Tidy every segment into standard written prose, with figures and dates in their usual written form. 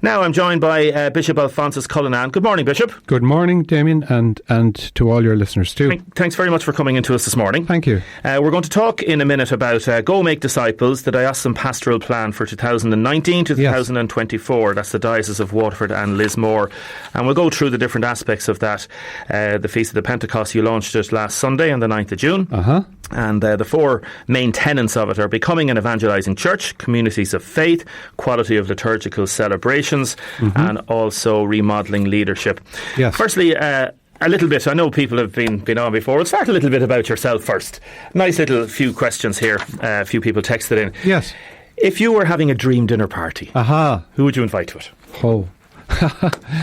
Now I'm joined by Bishop Alphonsus Cullinan. Good morning, Bishop. Good morning, Damein, and to all your listeners too. Thanks very much for coming into us this morning. Thank you. We're going to talk in a minute about Go Make Disciples, the diocesan pastoral plan for 2019 to 2024. That's the Diocese of Waterford and Lismore. And we'll go through the different aspects of that. The Feast of the Pentecost, you launched it last Sunday on the 9th of June. And the four main tenets of it are becoming an evangelising church, communities of faith, quality of liturgical celebrations, and also remodelling leadership. Yes. Firstly, a little bit, I know people have been on before. We'll start a little bit about yourself first. Nice little few questions here. A few people texted in. Yes. If you were having a dream dinner party, who would you invite to it?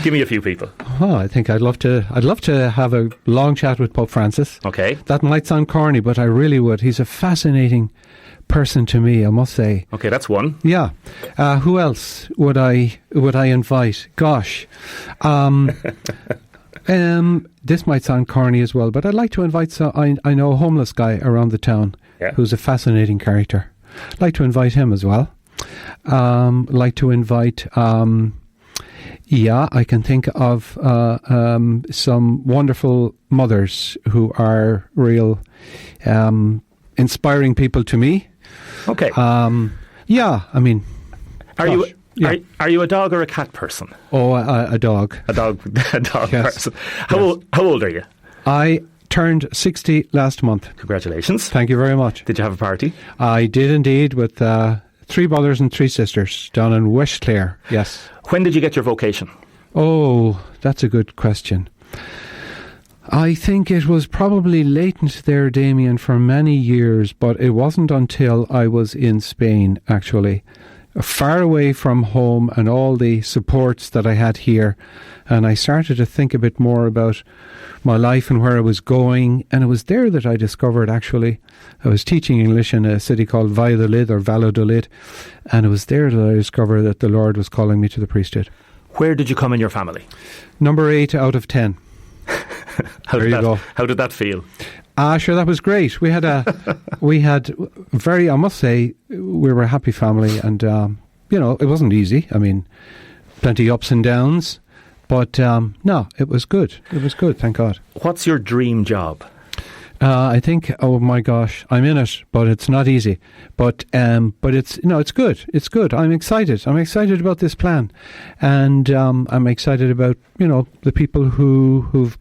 Give me a few people. I think I'd love to have a long chat with Pope Francis. Okay. That might sound corny, but I really would. He's a fascinating person to me, I must say. Okay, that's one. Yeah. Who else would I invite? Gosh. This might sound corny as well, but I'd like to invite I know a homeless guy around the town who's a fascinating character. I'd like to invite him as well. Like to invite I can think of some wonderful mothers who are real inspiring people to me. Okay. I mean, are you a dog or a cat person? A dog. A dog Yes. person. How old are you? I turned 60 last month. Congratulations. Thank you very much. Did you have a party? I did indeed, with 3 brothers and 3 sisters down in West Clare. Yes. When did you get your vocation? Oh, that's a good question. I think it was probably latent there, Damien, for many years, but it wasn't until I was in Spain, actually, far away from home and all the supports that I had here, and I started to think a bit more about my life and where I was going, and it was there that I discovered, actually, I was teaching English in a city called Valladolid, and it was there that I discovered that the Lord was calling me to the priesthood. Where did you come in your family? Number 8 out of 10. How did that feel? Sure, that was great. We had I must say, we were a happy family, and it wasn't easy. I mean, plenty ups and downs, but no, it was good. It was good, thank God. What's your dream job? I think, oh my gosh, I'm in it, but it's not easy. But it's it's good. It's good. I'm excited. I'm excited about this plan, and I'm excited about the people who've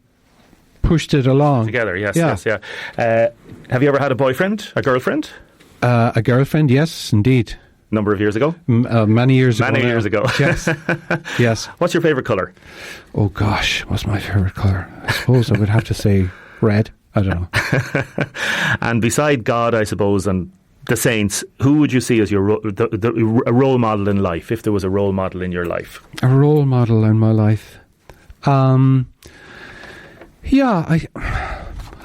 pushed it along together. Yes. Have you ever had a boyfriend, a girlfriend? A girlfriend, yes, indeed. Number of years ago? Many years ago. Many years ago. Yes. Yes. What's your favourite colour? Oh gosh, what's my favourite colour? I suppose I would have to say red. I don't know. And beside God, I suppose, and the saints, who would you see as your a role model in life, if there was a role model in your life? A role model in my life? I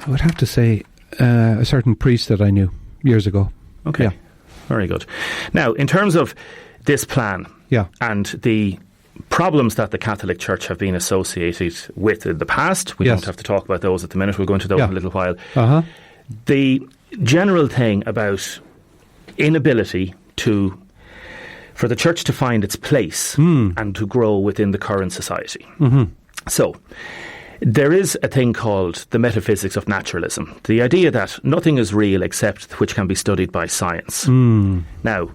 would have to say a certain priest that I knew years ago. Okay. Yeah. Very good. Now, in terms of this plan and the problems that the Catholic Church have been associated with in the past, we don't have to talk about those at the minute, we'll go into those in a little while. The general thing about inability for the Church to find its place and to grow within the current society. So, there is a thing called the metaphysics of naturalism, the idea that nothing is real except which can be studied by science. Now,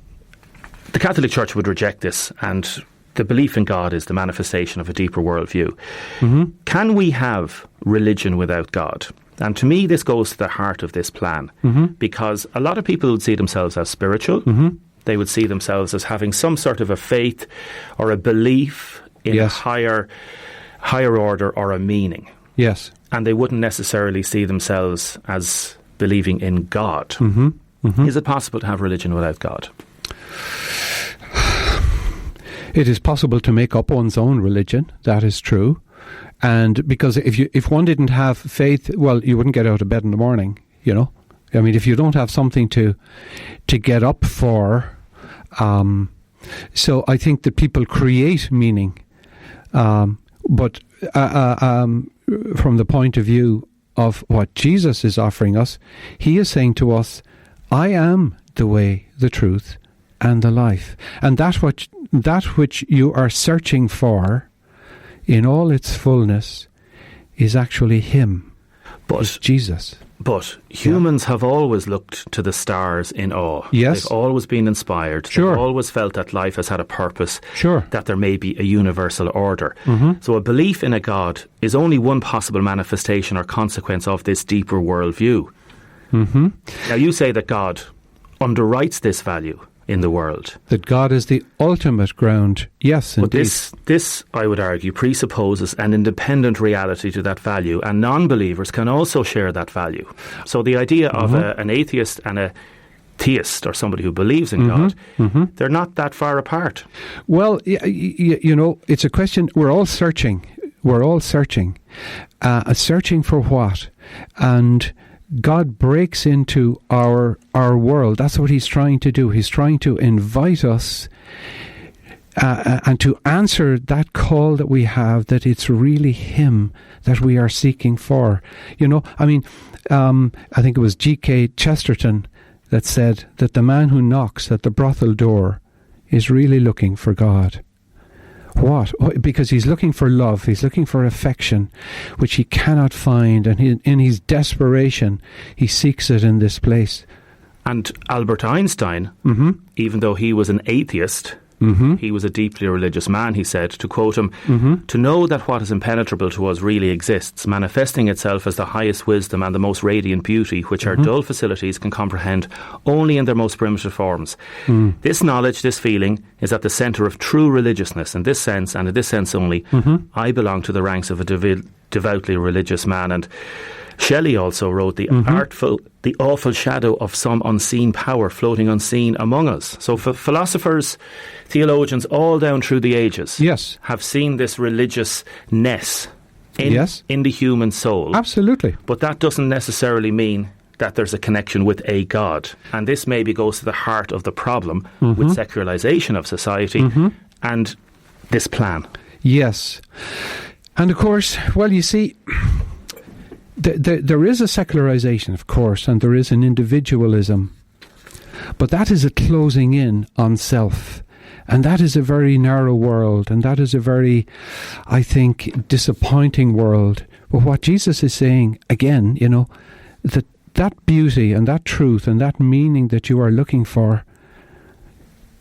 the Catholic Church would reject this, and the belief in God is the manifestation of a deeper worldview. Can we have religion without God? And to me, this goes to the heart of this plan, because a lot of people would see themselves as spiritual. They would see themselves as having some sort of a faith or a belief in a higher order or a meaning. Yes. And they wouldn't necessarily see themselves as believing in God. Is it possible to have religion without God? It is possible to make up one's own religion. That is true. And because if one didn't have faith, well, you wouldn't get out of bed in the morning, I mean, if you don't have something to get up for, so I think that people create meaning. But from the point of view of what Jesus is offering us, he is saying to us, I am the way, the truth, and the life. And that's what that which you are searching for in all its fullness is actually Him. It's Jesus. But humans have always looked to the stars in awe. Yes. They've always been inspired. Sure. They've always felt that life has had a purpose. Sure. That there may be a universal order. So a belief in a God is only one possible manifestation or consequence of this deeper worldview. Now you say that God underwrites this value in the world. That God is the ultimate ground. Yes, indeed. But this, I would argue, presupposes an independent reality to that value, and non-believers can also share that value. So the idea of an atheist and a theist, or somebody who believes in God, they're not that far apart. Well, you know, it's a question, we're all searching. We're all searching. Searching for what? And God breaks into our world. That's what He's trying to do. He's trying to invite us and to answer that call that we have, that it's really Him that we are seeking for. You know, I mean, I think it was G.K. Chesterton that said that the man who knocks at the brothel door is really looking for God. What? Because he's looking for love, he's looking for affection, which he cannot find, and in his desperation, he seeks it in this place. And Albert Einstein, even though he was an atheist, he was a deeply religious man, he said, to quote him, to know that what is impenetrable to us really exists, manifesting itself as the highest wisdom and the most radiant beauty, which our dull facilities can comprehend only in their most primitive forms. This knowledge, this feeling, is at the centre of true religiousness. In this sense, and in this sense only, I belong to the ranks of a devoutly religious man. And Shelley also wrote the awful shadow of some unseen power floating unseen among us. So for philosophers, theologians all down through the ages have seen this religiousness in the human soul. Absolutely. But that doesn't necessarily mean that there's a connection with a God. And this maybe goes to the heart of the problem with secularization of society and this plan. Yes. And of course, well, you see, there is a secularization, of course, and there is an individualism. But that is a closing in on self. And that is a very narrow world. And that is a very, I think, disappointing world. But what Jesus is saying, again, you know, that beauty and that truth and that meaning that you are looking for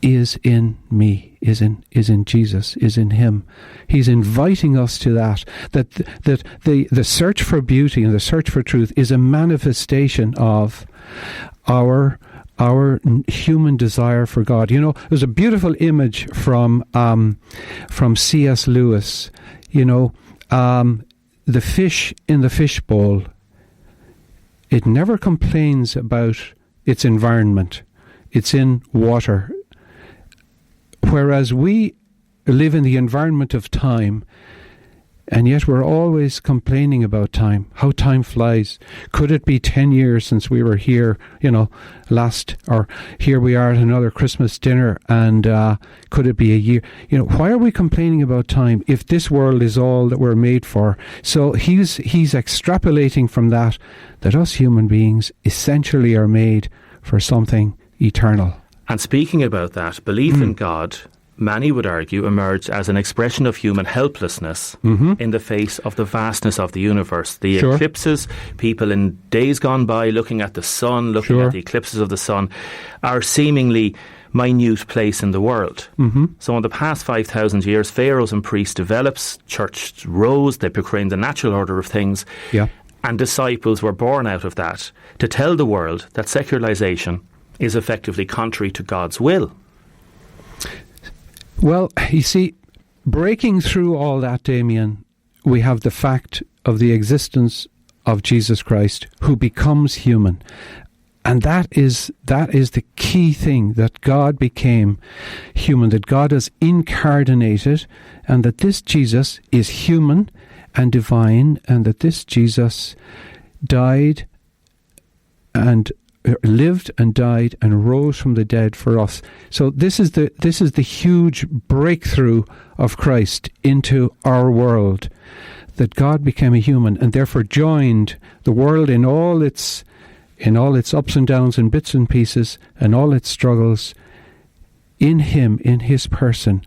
is in me, is in Jesus, is in Him. He's inviting us to that the search for beauty and the search for truth is a manifestation of our human desire for God. You know, there's a beautiful image from C.S. Lewis. You know, the fish in the fishbowl, it never complains about its environment. It's in water. Whereas we live in the environment of time, and yet we're always complaining about time, how time flies. Could it be 10 years since we were here, you know, last, or here we are at another Christmas dinner, and could it be a year? You know, why are we complaining about time if this world is all that we're made for? So he's extrapolating from that us human beings essentially are made for something eternal. And speaking about that, belief in God, many would argue, emerged as an expression of human helplessness in the face of the vastness of the universe. The eclipses, people in days gone by looking at the sun, looking at the eclipses of the sun, our seemingly minute place in the world. So in the past 5,000 years, pharaohs and priests developed, church rose, they proclaimed the natural order of things, and disciples were born out of that to tell the world that secularization is effectively contrary to God's will. Well, you see, breaking through all that, Damein, we have the fact of the existence of Jesus Christ, who becomes human. And that is the key thing, that God became human, that God is incarnated, and that this Jesus is human and divine, and that this Jesus died and lived and died and rose from the dead for us. So this is the huge breakthrough of Christ into our world, that God became a human and therefore joined the world in all its ups and downs and bits and pieces and all its struggles in him, in his person,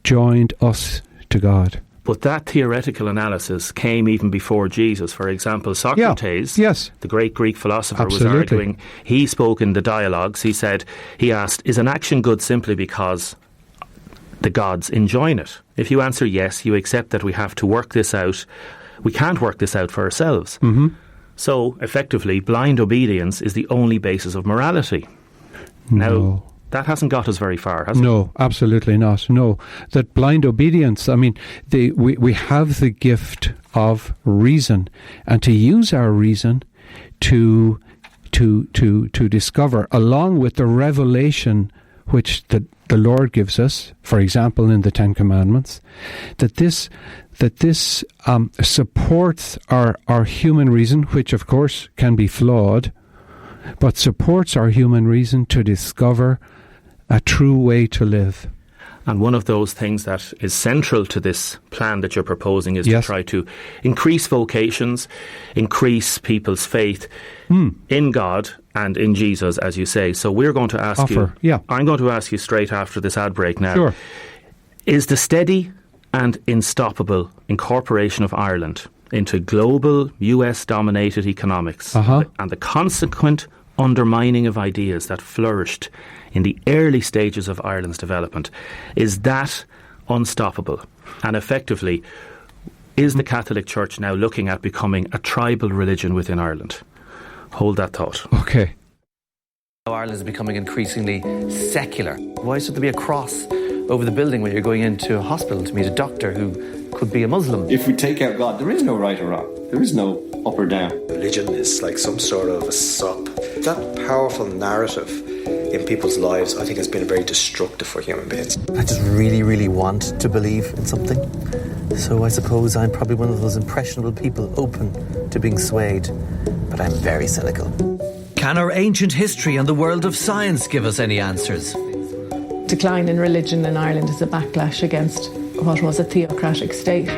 joined us to God. But that theoretical analysis came even before Jesus. For example, Socrates, the great Greek philosopher, was arguing. He spoke in the dialogues. He asked, is an action good simply because the gods enjoin it? If you answer yes, you accept that we have to work this out. We can't work this out for ourselves. Mm-hmm. So, effectively, blind obedience is the only basis of morality. Now, that hasn't got us very far, has it? No, absolutely not. No, that blind obedience, I mean, we have the gift of reason, and to use our reason to discover, along with the revelation which the Lord gives us, for example, in the Ten Commandments, that this supports our human reason, which of course can be flawed, but supports our human reason to discover a true way to live. And one of those things that is central to this plan that you're proposing is to try to increase vocations, increase people's faith in God and in Jesus, as you say. So we're going to ask I'm going to ask you straight after this ad break now. Sure. Is the steady and unstoppable incorporation of Ireland into global US-dominated economics and the consequent undermining of ideas that flourished in the early stages of Ireland's development, is that unstoppable? And effectively, is the Catholic Church now looking at becoming a tribal religion within Ireland? Hold that thought. Okay. Ireland is becoming increasingly secular. Why should there be a cross over the building when you're going into a hospital to meet a doctor who could be a Muslim? If we take out God, there is no right or wrong. There is no up or down. Religion is like some sort of a sop. That powerful narrative in people's lives, I think, has been very destructive for human beings. I just really, really want to believe in something. So I suppose I'm probably one of those impressionable people open to being swayed. But I'm very cynical. Can our ancient history and the world of science give us any answers? Decline in religion in Ireland is a backlash against what was a theocratic state.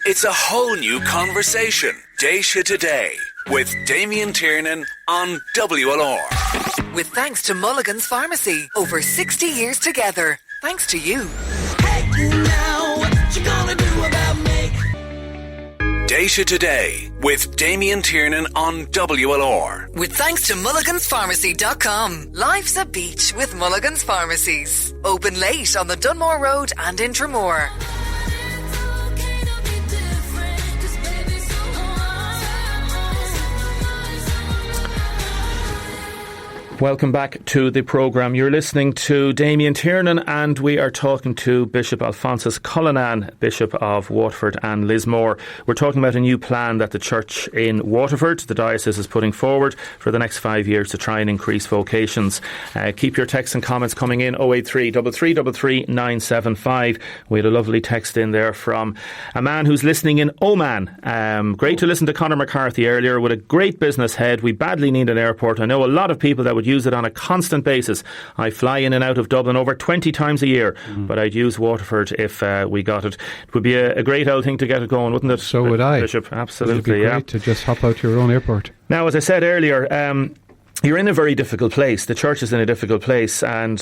It's a whole new conversation. Déise Today with Damein Tiernan on WLR. With thanks to Mulligan's Pharmacy. Over 60 years together. Thanks to you. Hey, now, what you gonna do about me? Déise Today with Damein Tiernan on WLR. With thanks to mulliganspharmacy.com. Life's a beach with Mulligan's Pharmacies. Open late on the Dunmore Road and in Tramore. Welcome back to the programme. You're listening to Damein Tiernan, and we are talking to Bishop Alphonsus Cullinan, Bishop of Waterford and Lismore. We're talking about a new plan that the church in Waterford, the diocese, is putting forward for the next 5 years to try and increase vocations. Keep your texts and comments coming in, 083 3333 975. We had a lovely text in there from a man who's listening in Oman. Great to listen to Conor McCarthy earlier. With a great business head, we badly need an airport. I know a lot of people that would use it on a constant basis. I fly in and out of Dublin over 20 times a year, but I'd use Waterford if we got it. It would be a great old thing to get it going, wouldn't it? So would I. Bishop, absolutely. It would be great to just hop out your own airport. Now, as I said earlier, you're in a very difficult place. The church is in a difficult place, and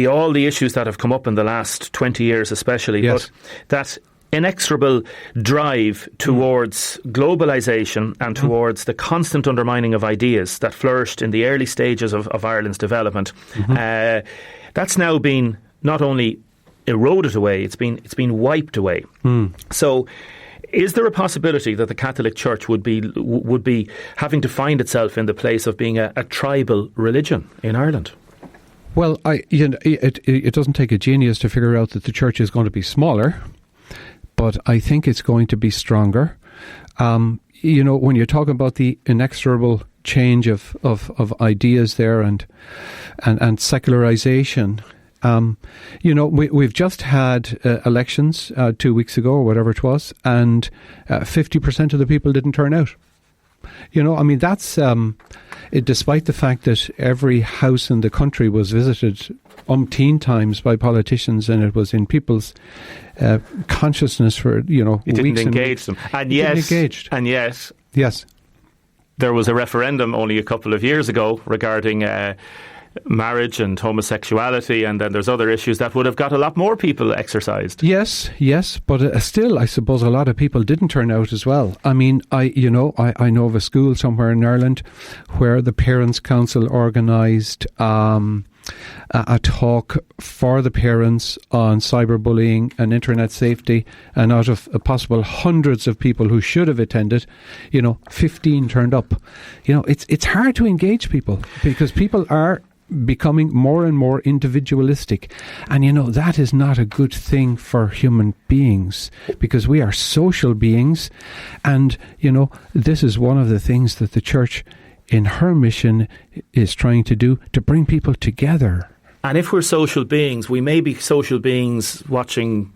all the issues that have come up in the last 20 years especially, but that inexorable drive towards globalisation and towards the constant undermining of ideas that flourished in the early stages of Ireland's development. That's now been not only eroded away, it's been wiped away. So is there a possibility that the Catholic Church would be having to find itself in the place of being a tribal religion in Ireland? Well, it doesn't take a genius to figure out that the church is going to be smaller, but I think it's going to be stronger. When you're talking about the inexorable change of ideas there and secularization, we've just had elections 2 weeks ago or whatever it was, and 50% of the people didn't turn out. That's despite the fact that every house in the country was visited umpteen times by politicians, and it was in people's consciousness for you weeks. Didn't engage them, and yes, there was a referendum only a couple of years ago regarding marriage and homosexuality, and then there's other issues that would have got a lot more people exercised. Yes, but still, I suppose a lot of people didn't turn out as well. I mean, I know of a school somewhere in Ireland where the Parents' Council organised a talk for the parents on cyberbullying and internet safety, and out of possible hundreds of people who should have attended, 15 turned up. It's hard to engage people because people are becoming more and more individualistic, and that is not a good thing for human beings, because we are social beings, and this is one of the things that the church in her mission is trying to do, to bring people together. And if we're social beings, we may be social beings watching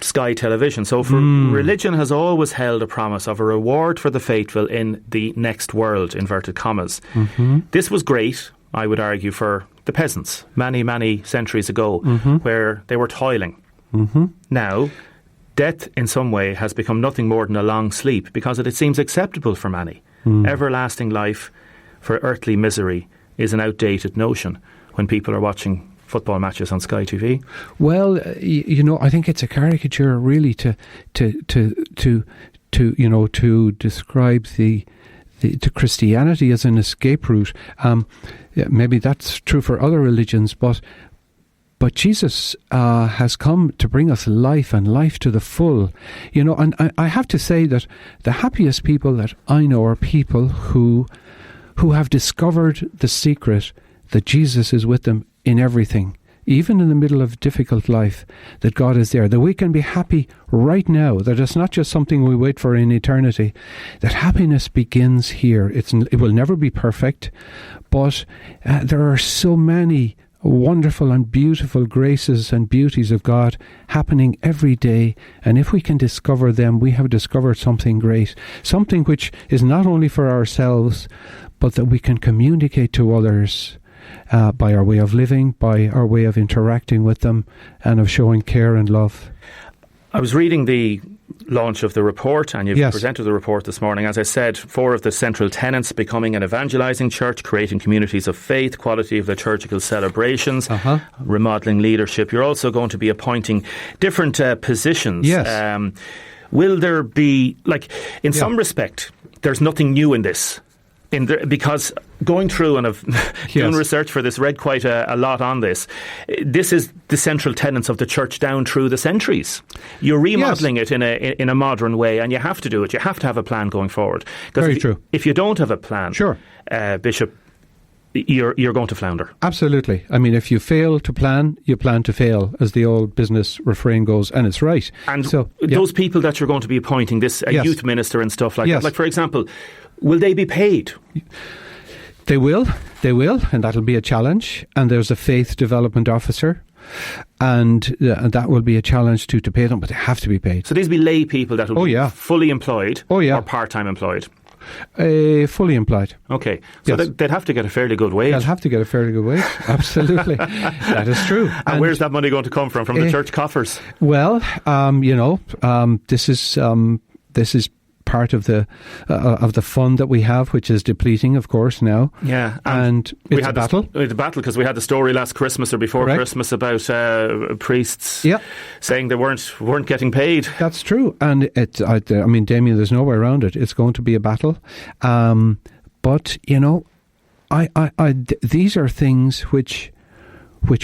Sky television. So religion has always held a promise of a reward for the faithful in the next world, inverted commas. Mm-hmm. This was great, I would argue, for the peasants many, many centuries ago, where they were toiling. Mm-hmm. Now, death in some way has become nothing more than a long sleep, because it seems acceptable for many. Everlasting life for earthly misery is an outdated notion when people are watching football matches on Sky TV. Well, I think it's a caricature, really, to describe to Christianity as an escape route. Maybe that's true for other religions, but Jesus has come to bring us life, and life to the full. And I have to say that the happiest people that I know are people who have discovered the secret that Jesus is with them in everything, even in the middle of difficult life, that God is there, that we can be happy right now, that it's not just something we wait for in eternity, that happiness begins here. It will never be perfect, but there are so many wonderful and beautiful graces and beauties of God happening every day, and if we can discover them, we have discovered something great, something which is not only for ourselves, but that we can communicate to others by our way of living, by our way of interacting with them, and of showing care and love. I was reading the launch of the report, and you've presented the report this morning. As I said, 4 of the central tenets: becoming an evangelising church, creating communities of faith, quality of liturgical celebrations, remodelling leadership. You're also going to be appointing different positions. Yes. Will there be, in some respect, there's nothing new in this? Because going through and I've done research for this, read quite a lot on this. This is the central tenets of the church down through the centuries. You're remodelling it in a modern way, and you have to do it. You have to have a plan going forward. Very true. If you don't have a plan, Bishop, you're going to flounder. Absolutely. I mean, if you fail to plan, you plan to fail, as the old business refrain goes, and it's right. And so those people that you're going to be appointing, a youth minister and stuff like that, like, for example, will they be paid? They will, and that'll be a challenge. And there's a faith development officer, and that will be a challenge to pay them, but they have to be paid. So these will be lay people that will be fully employed or part-time employed? Fully employed. Okay. So they'd have to get a fairly good wage. They'll have to get a fairly good wage. Absolutely. That is true. And where's that money going to come from? From the church coffers? Well, this is part of the fund that we have, which is depleting, of course, now. Yeah, and it's a battle. It's a battle, because we had the story last Christmas or before Christmas about priests saying they weren't getting paid. That's true, and Damien, there's no way around it. It's going to be a battle, but these are things which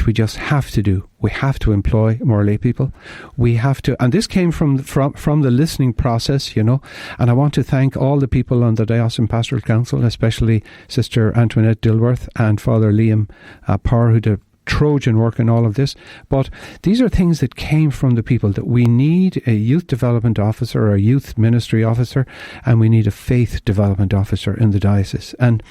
we just have to do. We have to employ more lay people. We have to, and this came from the listening process, and I want to thank all the people on the Diocesan Pastoral Council, especially Sister Antoinette Dilworth and Father Liam Parr, who did Trojan work in all of this. But these are things that came from the people, that we need a youth development officer or a youth ministry officer, and we need a faith development officer in the diocese. And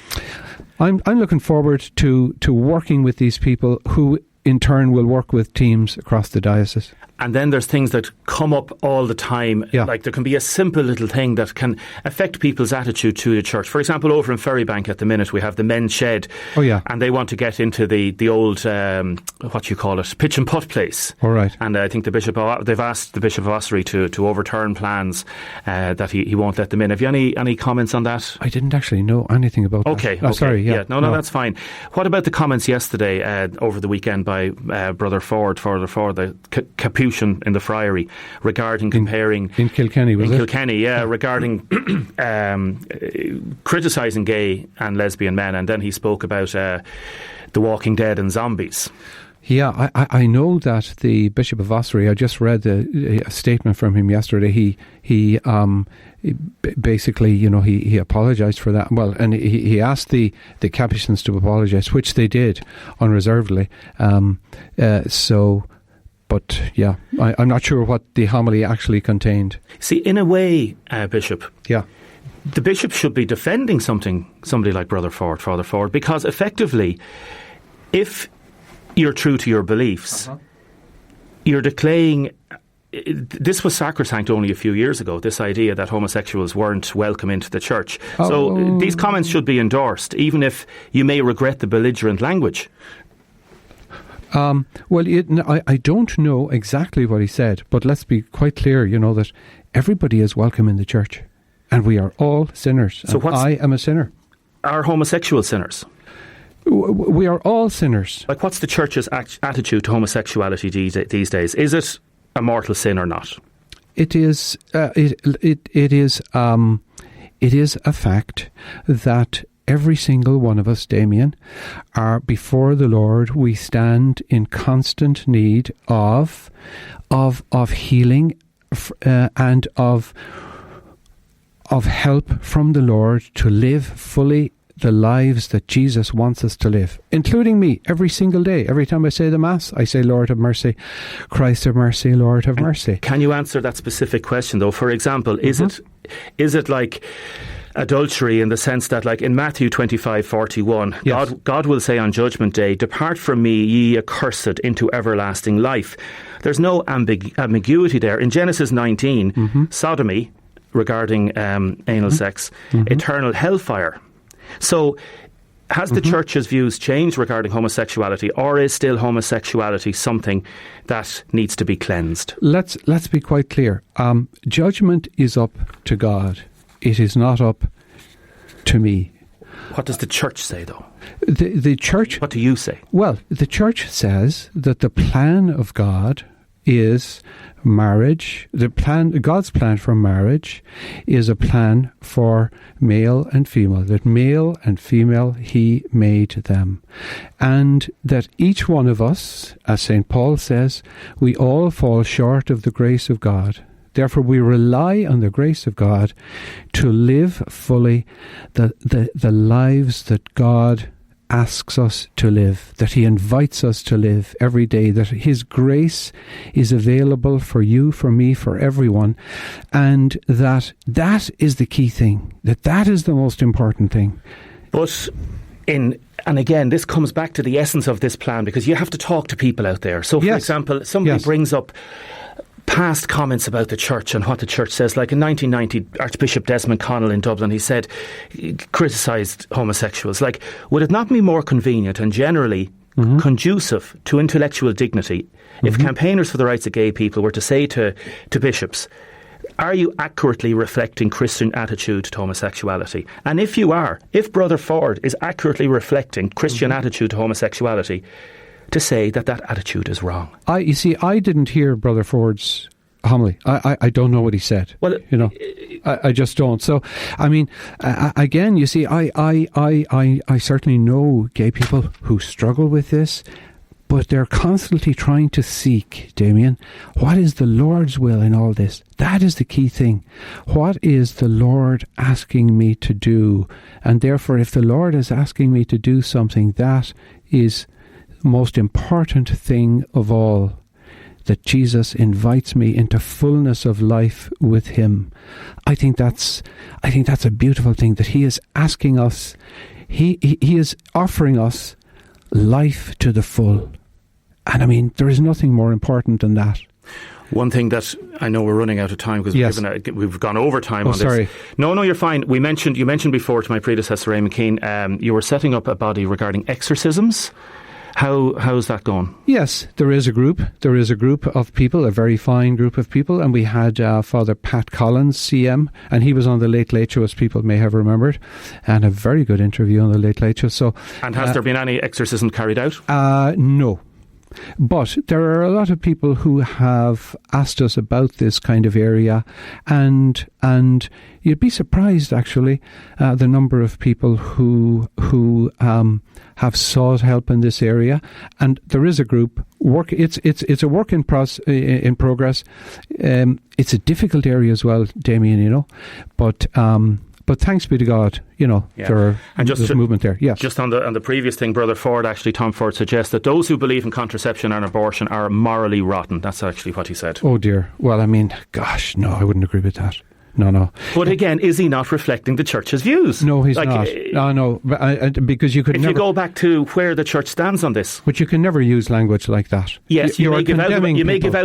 I'm looking forward to working with these people, who in turn will work with teams across the diocese. And then there's things that come up all the time. Yeah. Like there can be a simple little thing that can affect people's attitude to the church. For example, over in Ferrybank at the minute, we have the men's shed. Oh, yeah. And they want to get into the old, pitch and putt place. All right. And I think they've asked the Bishop of Ossory to overturn plans that he won't let them in. Have you any comments on that? I didn't actually know anything about that. Okay. Sorry, yeah. No, that's fine. What about the comments yesterday over the weekend by Father Ford, the Capuchin in the Friary, regarding comparing... In Kilkenny, was it? In Kilkenny, yeah, regarding criticising gay and lesbian men, and then he spoke about The Walking Dead and zombies. Yeah, I know that the Bishop of Ossory, I just read a statement from him yesterday. He basically, he apologised for that. Well, and he asked the Capuchins to apologise, which they did unreservedly. But yeah, I'm not sure what the homily actually contained. See, in a way, Bishop, yeah, the bishop should be defending somebody like Father Ford, because effectively, if you're true to your beliefs, you're declaring... This was sacrosanct only a few years ago, this idea that homosexuals weren't welcome into the church. So these comments should be endorsed, even if you may regret the belligerent language. I don't know exactly what he said, but let's be quite clear, that everybody is welcome in the church, and we are all sinners. So I am a sinner. Are homosexuals sinners? We are all sinners. Like, what's the church's attitude to homosexuality these days? Is it a mortal sin or not? It is. It is a fact that every single one of us, Damein, are before the Lord. We stand in constant need of healing and of help from the Lord to live fully the lives that Jesus wants us to live, including me, every single day. Every time I say the Mass, I say, Lord have mercy, Christ have mercy, Lord have mercy. Can you answer that specific question, though? For example, is it like adultery in the sense that, like in Matthew 25:41, yes, God will say on Judgment Day, "Depart from me, ye accursed, into everlasting life." There's no ambiguity there. In Genesis 19, sodomy, regarding anal sex, eternal hellfire. So, has the church's views changed regarding homosexuality, or is still homosexuality something that needs to be cleansed? Let's be quite clear. Judgment is up to God. It is not up to me. What does the church say, though? The church... What do you say? Well, the church says that the plan of God is marriage. God's plan for marriage is a plan for male and female, that male and female He made them, and that each one of us, as St. Paul says, we all fall short of the grace of God. Therefore, we rely on the grace of God to live fully the lives that God asks us to live, that He invites us to live every day, that His grace is available for you, for me, for everyone, and that is the key thing, that is the most important thing. But and again, this comes back to the essence of this plan, because you have to talk to people out there. So, for example, somebody brings up past comments about the church and what the church says. Like in 1990, Archbishop Desmond Connell in Dublin, he criticised homosexuals. Like, would it not be more convenient and generally conducive to intellectual dignity if campaigners for the rights of gay people were to say to bishops, are you accurately reflecting Christian attitude to homosexuality? And if you are, if Brother Ford is accurately reflecting Christian attitude to homosexuality, to say that attitude is wrong. I didn't hear Brother Ford's homily. I don't know what he said. Well, I just don't. So, I mean, again, you see, I certainly know gay people who struggle with this, but they're constantly trying to seek, Damein, what is the Lord's will in all this? That is the key thing. What is the Lord asking me to do? And therefore, if the Lord is asking me to do something, that is most important thing of all, that Jesus invites me into fullness of life with Him. I think that's a beautiful thing, that He is asking us, He is offering us life to the full. And I mean, there is nothing more important than that. One thing that I know we're running out of time because we've gone over time on sorry. this. No, you're fine. You mentioned before to my predecessor, Eamon Keane, you were setting up a body regarding exorcisms. How's that going? Yes, there is a group. There is a group of people, a very fine group of people, and we had Father Pat Collins, CM, and he was on the Late Late Show, as people may have remembered, and a very good interview on the Late Late Show. So, and has there been any exorcism carried out? No. But there are a lot of people who have asked us about this kind of area, and you'd be surprised actually the number of people who have sought help in this area. And there is a group It's a work in progress. It's a difficult area as well, Damein. But thanks be to God, there's movement there. Yes. Just on the previous thing, Brother Ford, Tom Ford suggests that those who believe in contraception and abortion are morally rotten. That's actually what he said. Oh dear. Well, I mean, gosh, no, I wouldn't agree with that. No. But again, is he not reflecting the Church's views? No, he's not. No, because you could you go back to where the Church stands on this. But you can never use language like that. Yes, you may give out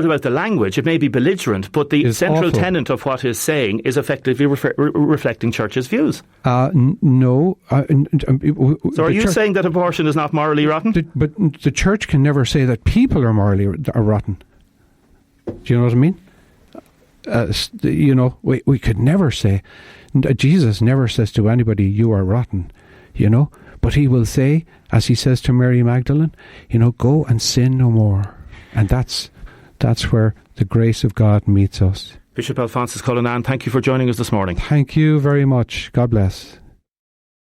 about the language. It may be belligerent, but the central tenet of what is saying is effectively reflecting Church's views. No. So are you saying that abortion is not morally rotten? But the Church can never say that people are morally rotten. Do you know what I mean? We could never say, Jesus never says to anybody, you are rotten, but he will say, as he says to Mary Magdalene, go and sin no more. And that's where the grace of God meets us. Bishop Alphonsus Cullinan, thank you for joining us this morning. Thank you very much. God bless.